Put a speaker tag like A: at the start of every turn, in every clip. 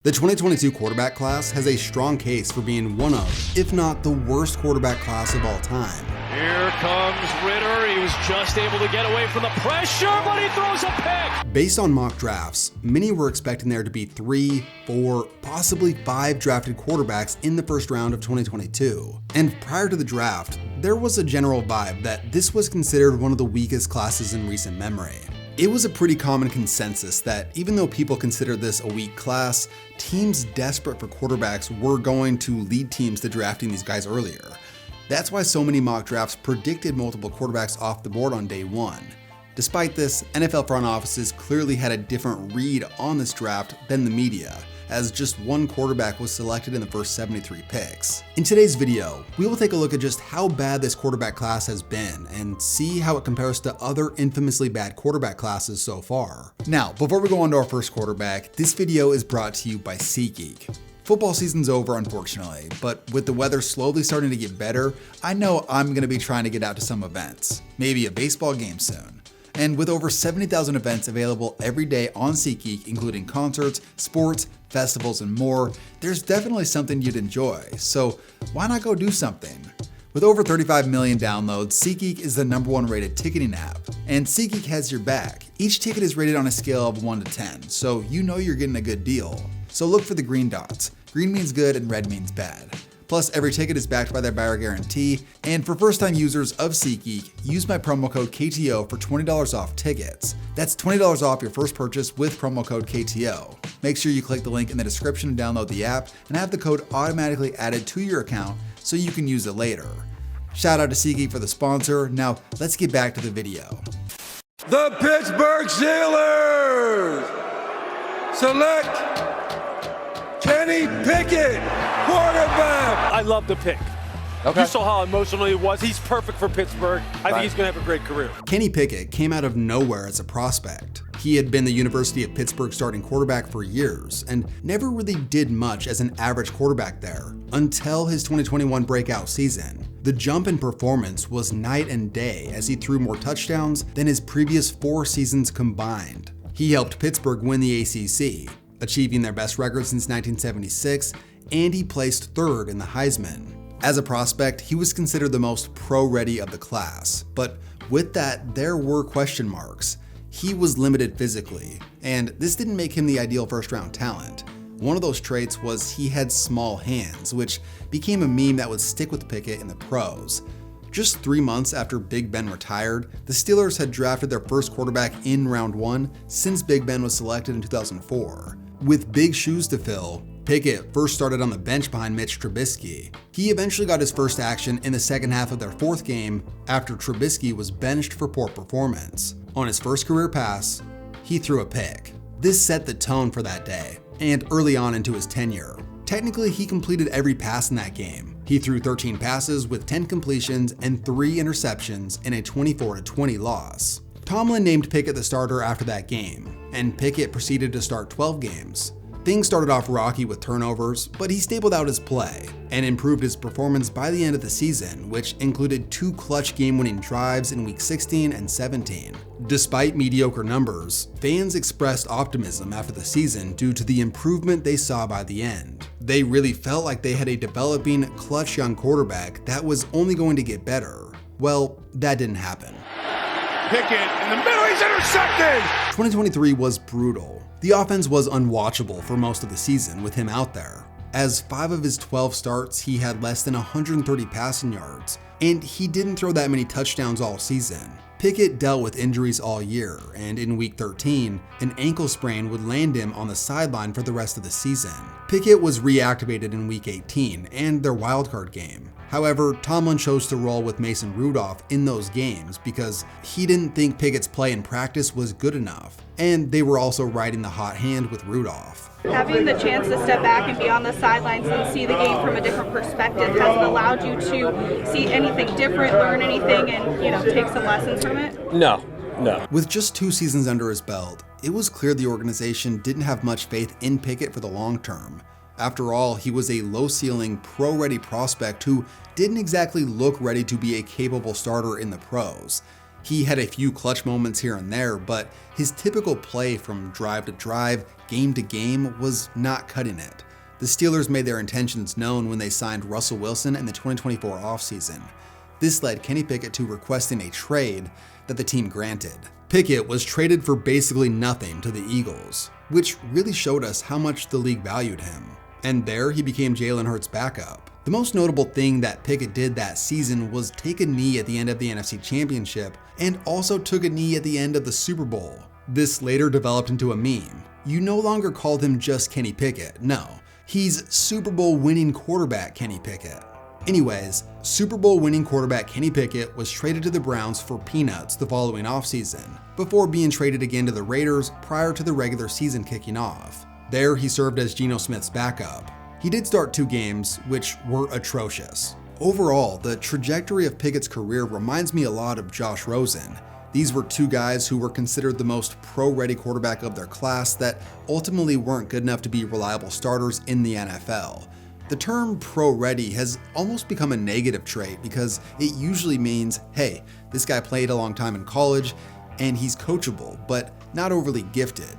A: The 2022 quarterback class has a strong case for being one of, if not the worst quarterback class of all time.
B: Here comes Ritter. He was just able to get away from the pressure, but he throws a pick.
A: Based on mock drafts, many were expecting there to be 3, 4, possibly 5 drafted quarterbacks in the first round of 2022. And prior to the draft, there was a general vibe that this was considered one of the weakest classes in recent memory. It was a pretty common consensus that even though people considered this a weak class, teams desperate for quarterbacks were going to lead teams to drafting these guys earlier. That's why so many mock drafts predicted multiple quarterbacks off the board on day one. Despite this, NFL front offices clearly had a different read on this draft than the media, as just one quarterback was selected in the first 73 picks. In today's video, we will take a look at just how bad this quarterback class has been and see how it compares to other infamously bad quarterback classes so far. Now, before we go on to our first quarterback, this video is brought to you by SeatGeek. Football season's over, unfortunately, but with the weather slowly starting to get better, I know I'm going to be trying to get out to some events, maybe a baseball game soon. And with over 70,000 events available every day on SeatGeek, including concerts, sports, festivals, and more, there's definitely something you'd enjoy, so why not go do something? With over 35 million downloads, SeatGeek is the #1 rated ticketing app, and SeatGeek has your back. Each ticket is rated on a scale of 1 to 10, so you know you're getting a good deal. So look for the green dots. Green means good and red means bad. Plus, every ticket is backed by their buyer guarantee, and for first-time users of SeatGeek, use my promo code KTO for $20 off tickets. That's $20 off your first purchase with promo code KTO. Make sure you click the link in the description to download the app and have the code automatically added to your account so you can use it later. Shout out to SeatGeek for the sponsor. Now, let's get back to the video.
C: The Pittsburgh Steelers select Kenny Pickett, quarterback.
B: I love the pick.
D: Okay.
B: You saw how emotional he was. He's perfect for Pittsburgh. I think he's going to have a great career.
A: Kenny Pickett came out of nowhere as a prospect. He had been the University of Pittsburgh starting quarterback for years and never really did much as an average quarterback there until his 2021 breakout season. The jump in performance was night and day as he threw more touchdowns than his previous 4 seasons combined. He helped Pittsburgh win the ACC, achieving their best record since 1976, and he placed 3rd in the Heisman. As a prospect, he was considered the most pro-ready of the class, but with that, there were question marks. He was limited physically, and this didn't make him the ideal first-round talent. One of those traits was he had small hands, which became a meme that would stick with Pickett in the pros. Just 3 months after Big Ben retired, the Steelers had drafted their first quarterback in round 1 since Big Ben was selected in 2004. With big shoes to fill, Pickett first started on the bench behind Mitch Trubisky. He eventually got his first action in the second half of their 4th game after Trubisky was benched for poor performance. On his first career pass, he threw a pick. This set the tone for that day, and early on into his tenure. Technically, he completed every pass in that game. He threw 13 passes with 10 completions and 3 interceptions in a 24-20 loss. Tomlin named Pickett the starter after that game, and Pickett proceeded to start 12 games. Things started off rocky with turnovers, but he stabled out his play and improved his performance by the end of the season, which included 2 clutch game-winning drives in Week 16 and 17. Despite mediocre numbers, fans expressed optimism after the season due to the improvement they saw by the end. They really felt like they had a developing, clutch young quarterback that was only going to get better. Well, that didn't happen.
C: Pickett in the middle, he's intercepted.
A: 2023 was brutal. The offense was unwatchable for most of the season with him out there. As 5 of his 12 starts, he had less than 130 passing yards, and he didn't throw that many touchdowns all season. Pickett dealt with injuries all year, and in Week 13, an ankle sprain would land him on the sideline for the rest of the season. Pickett was reactivated in Week 18 and their wildcard game. However, Tomlin chose to roll with Mason Rudolph in those games because he didn't think Pickett's play in practice was good enough, and they were also riding the hot hand with Rudolph.
E: Having the chance to step back and be on the sidelines and see the game from a different perspective hasn't allowed you to see anything different, learn anything, and take some lessons from it?
D: No.
A: With just 2 seasons under his belt, it was clear the organization didn't have much faith in Pickett for the long term. After all, he was a low-ceiling, pro-ready prospect who didn't exactly look ready to be a capable starter in the pros. He had a few clutch moments here and there, but his typical play from drive to drive, game to game was not cutting it. The Steelers made their intentions known when they signed Russell Wilson in the 2024 offseason. This led Kenny Pickett to requesting a trade that the team granted. Pickett was traded for basically nothing to the Eagles, which really showed us how much the league valued him. And there he became Jalen Hurts' backup. The most notable thing that Pickett did that season was take a knee at the end of the NFC Championship and also took a knee at the end of the Super Bowl. This later developed into a meme. You no longer called him just Kenny Pickett, no. He's Super Bowl winning quarterback Kenny Pickett. Anyways, Super Bowl winning quarterback Kenny Pickett was traded to the Browns for peanuts the following offseason, before being traded again to the Raiders prior to the regular season kicking off. There he served as Geno Smith's backup. He did start 2 games, which were atrocious. Overall, the trajectory of Pickett's career reminds me a lot of Josh Rosen. These were 2 guys who were considered the most pro-ready quarterback of their class that ultimately weren't good enough to be reliable starters in the NFL. The term pro-ready has almost become a negative trait because it usually means, hey, this guy played a long time in college and he's coachable, but not overly gifted.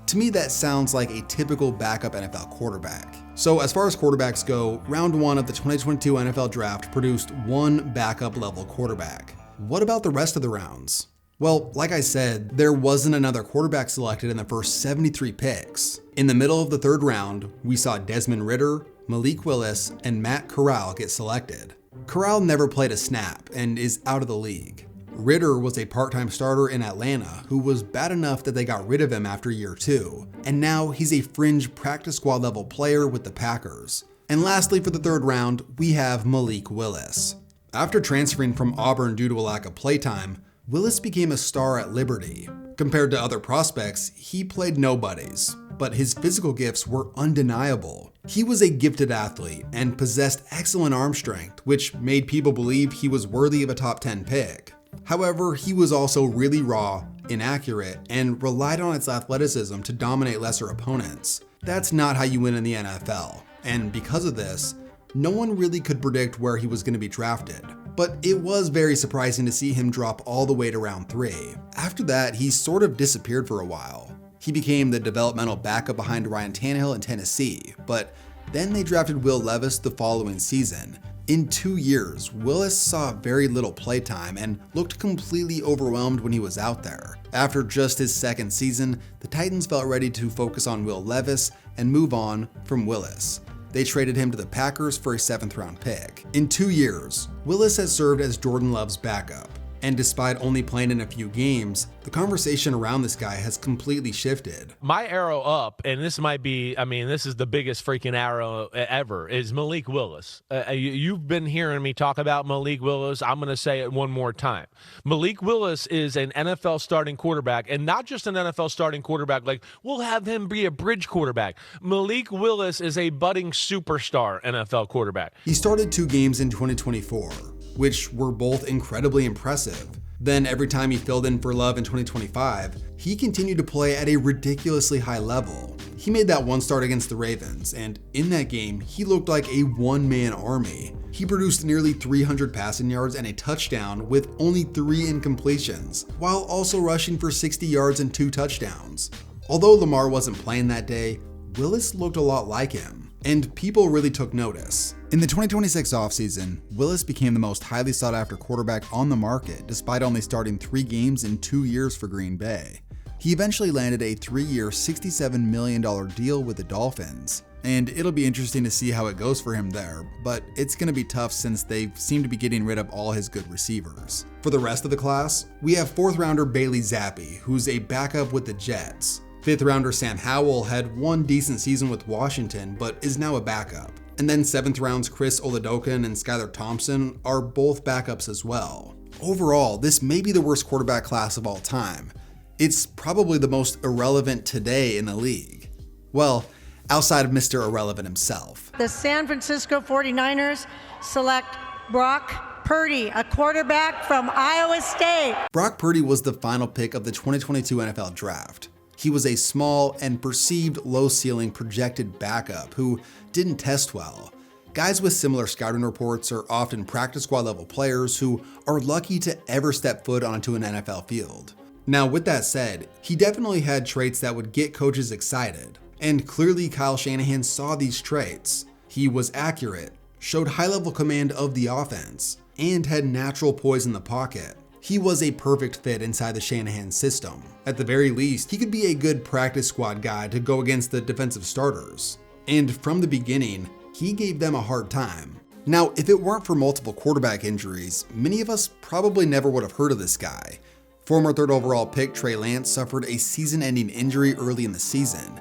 A: To me, that sounds like a typical backup NFL quarterback. So as far as quarterbacks go, round 1 of the 2022 NFL draft produced 1 backup level quarterback. What about the rest of the rounds? Well, like I said, there wasn't another quarterback selected in the first 73 picks. In the middle of the 3rd round, we saw Desmond Ridder, Malik Willis, and Matt Corral get selected. Corral never played a snap and is out of the league. Ridder was a part-time starter in Atlanta who was bad enough that they got rid of him after year 2, and now he's a fringe practice squad level player with the Packers. And lastly, for the 3rd round, we have Malik Willis. After transferring from Auburn due to a lack of playtime, Willis became a star at Liberty. Compared to other prospects, he played nobodies, but his physical gifts were undeniable. He was a gifted athlete and possessed excellent arm strength, which made people believe he was worthy of a top 10 pick. However, he was also really raw, inaccurate, and relied on its athleticism to dominate lesser opponents. That's not how you win in the NFL, and because of this, no one really could predict where he was going to be drafted. But it was very surprising to see him drop all the way to round 3. After that, he sort of disappeared for a while. He became the developmental backup behind Ryan Tannehill in Tennessee, but then they drafted Will Levis the following season. In 2 years, Willis saw very little playtime and looked completely overwhelmed when he was out there. After just his 2nd season, the Titans felt ready to focus on Will Levis and move on from Willis. They traded him to the Packers for a 7th round pick. In 2 years, Willis has served as Jordan Love's backup. And despite only playing in a few games, the conversation around this guy has completely shifted.
D: My arrow up, and this might be, this is the biggest freaking arrow ever, is Malik Willis. You've been hearing me talk about Malik Willis. I'm going to say it one more time. Malik Willis is an NFL starting quarterback, and not just an NFL starting quarterback, like we'll have him be a bridge quarterback. Malik Willis is a budding superstar NFL quarterback.
A: He started 2 games in 2024. Which were both incredibly impressive. Then every time he filled in for Love in 2025, he continued to play at a ridiculously high level. He made that 1 start against the Ravens, and in that game, he looked like a one-man army. He produced nearly 300 passing yards and a touchdown with only 3 incompletions, while also rushing for 60 yards and 2 touchdowns. Although Lamar wasn't playing that day, Willis looked a lot like him, and people really took notice. In the 2026 offseason, Willis became the most highly sought after quarterback on the market despite only starting 3 games in 2 years for Green Bay. He eventually landed a 3-year, $67 million deal with the Dolphins, and it'll be interesting to see how it goes for him there, but it's going to be tough since they seem to be getting rid of all his good receivers. For the rest of the class, we have 4th rounder Bailey Zappi, who's a backup with the Jets. 5th rounder Sam Howell had 1 decent season with Washington, but is now a backup. And then 7th rounds Chris Oladokun and Skylar Thompson are both backups as well. Overall, this may be the worst quarterback class of all time. It's probably the most irrelevant today in the league. Well, outside of Mr. Irrelevant himself.
F: The San Francisco 49ers select Brock Purdy, a quarterback from Iowa State.
A: Brock Purdy was the final pick of the 2022 NFL Draft. He was a small and perceived low-ceiling projected backup who didn't test well. Guys with similar scouting reports are often practice squad level players who are lucky to ever step foot onto an NFL field. Now, with that said, he definitely had traits that would get coaches excited, and clearly Kyle Shanahan saw these traits. He was accurate, showed high-level command of the offense, and had natural poise in the pocket. He was a perfect fit inside the Shanahan system. At the very least, he could be a good practice squad guy to go against the defensive starters. And from the beginning, he gave them a hard time. Now, if it weren't for multiple quarterback injuries, many of us probably never would have heard of this guy. Former 3rd overall pick Trey Lance suffered a season-ending injury early in the season.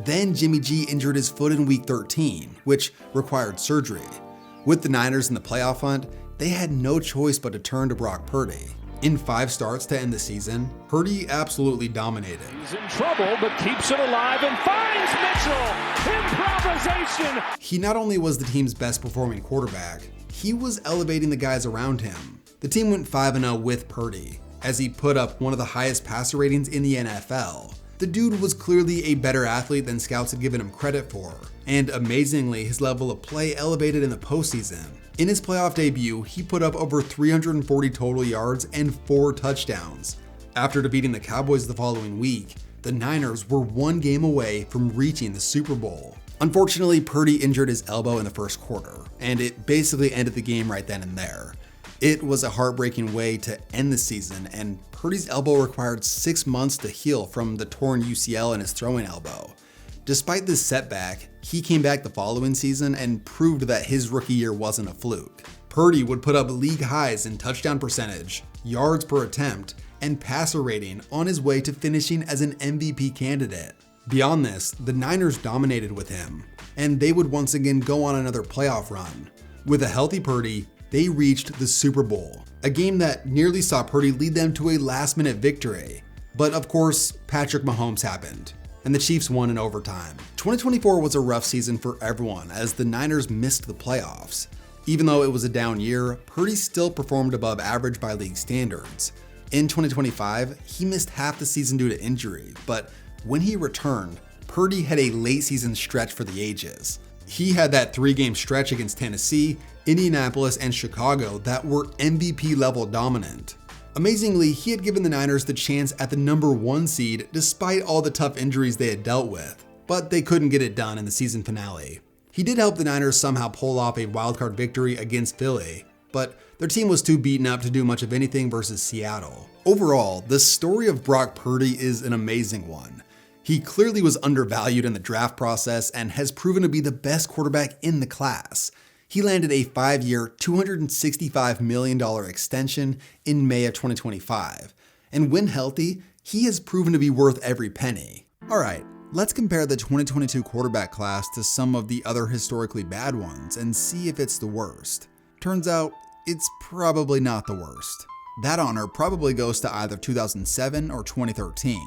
A: Then Jimmy G injured his foot in week 13, which required surgery. With the Niners in the playoff hunt, they had no choice but to turn to Brock Purdy. In 5 starts to end the season, Purdy absolutely dominated.
B: He's in trouble, but keeps it alive and finds Mitchell. Improvisation.
A: He not only was the team's best performing quarterback, he was elevating the guys around him. The team went 5-0 with Purdy, as he put up one of the highest passer ratings in the NFL. The dude was clearly a better athlete than scouts had given him credit for, and amazingly, his level of play elevated in the postseason. In his playoff debut, he put up over 340 total yards and 4 touchdowns. After defeating the Cowboys the following week, the Niners were 1 game away from reaching the Super Bowl. Unfortunately, Purdy injured his elbow in the first quarter, and it basically ended the game right then and there. It was a heartbreaking way to end the season, and Purdy's elbow required 6 months to heal from the torn UCL in his throwing elbow. Despite this setback, he came back the following season and proved that his rookie year wasn't a fluke. Purdy would put up league highs in touchdown percentage, yards per attempt, and passer rating on his way to finishing as an MVP candidate. Beyond this, the Niners dominated with him, and they would once again go on another playoff run. With a healthy Purdy, they reached the Super Bowl, a game that nearly saw Purdy lead them to a last-minute victory. But of course, Patrick Mahomes happened, and the Chiefs won in overtime. 2024 was a rough season for everyone as the Niners missed the playoffs. Even though it was a down year, Purdy still performed above average by league standards. In 2025, he missed half the season due to injury, but when he returned, Purdy had a late season stretch for the ages. He had that 3-game stretch against Tennessee, Indianapolis, and Chicago that were MVP level dominant. Amazingly, he had given the Niners the chance at the number 1 seed despite all the tough injuries they had dealt with, but they couldn't get it done in the season finale. He did help the Niners somehow pull off a wildcard victory against Philly, but their team was too beaten up to do much of anything versus Seattle. Overall, the story of Brock Purdy is an amazing one. He clearly was undervalued in the draft process and has proven to be the best quarterback in the class. He landed a 5-year, $265 million extension in May of 2025. And when healthy, he has proven to be worth every penny. Alright, let's compare the 2022 quarterback class to some of the other historically bad ones and see if it's the worst. Turns out, it's probably not the worst. That honor probably goes to either 2007 or 2013.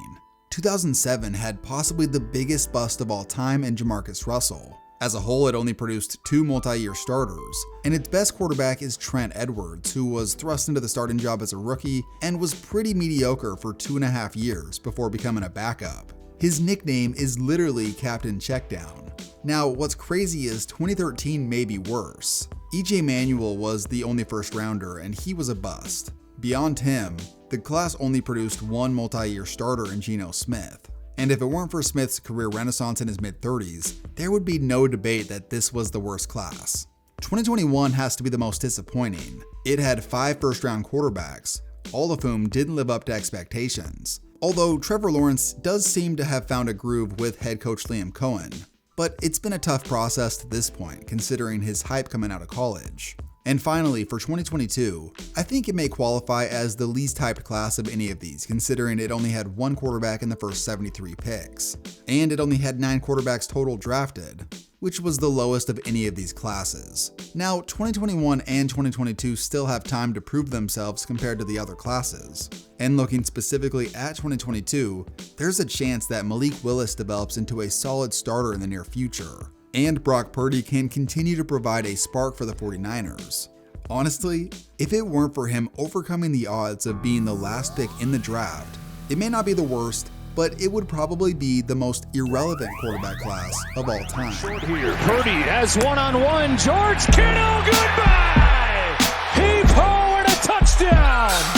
A: 2007 had possibly the biggest bust of all time in Jamarcus Russell. As a whole, it only produced 2 multi-year starters, and its best quarterback is Trent Edwards, who was thrust into the starting job as a rookie and was pretty mediocre for 2.5 years before becoming a backup. His nickname is literally Captain Checkdown. Now, what's crazy is 2013 may be worse. E.J. Manuel was the only first rounder, and he was a bust. Beyond him, the class only produced 1 multi-year starter in Geno Smith. And if it weren't for Smith's career renaissance in his mid-30s, there would be no debate that this was the worst class. 2021 has to be the most disappointing. It had 5 first-round quarterbacks, all of whom didn't live up to expectations. Although Trevor Lawrence does seem to have found a groove with head coach Liam Cohen. But it's been a tough process to this point, considering his hype coming out of college. And finally, for 2022, I think it may qualify as the least hyped class of any of these, considering it only had 1 quarterback in the first 73 picks. And it only had 9 quarterbacks total drafted, which was the lowest of any of these classes. Now, 2021 and 2022 still have time to prove themselves compared to the other classes. And looking specifically at 2022, there's a chance that Malik Willis develops into a solid starter in the near future. And Brock Purdy can continue to provide a spark for the 49ers. Honestly, if it weren't for him overcoming the odds of being the last pick in the draft, it may not be the worst, but it would probably be the most irrelevant quarterback class of all time.
B: Short here. Purdy has one-on-one. George Kittle, goodbye! Heave ho and a touchdown!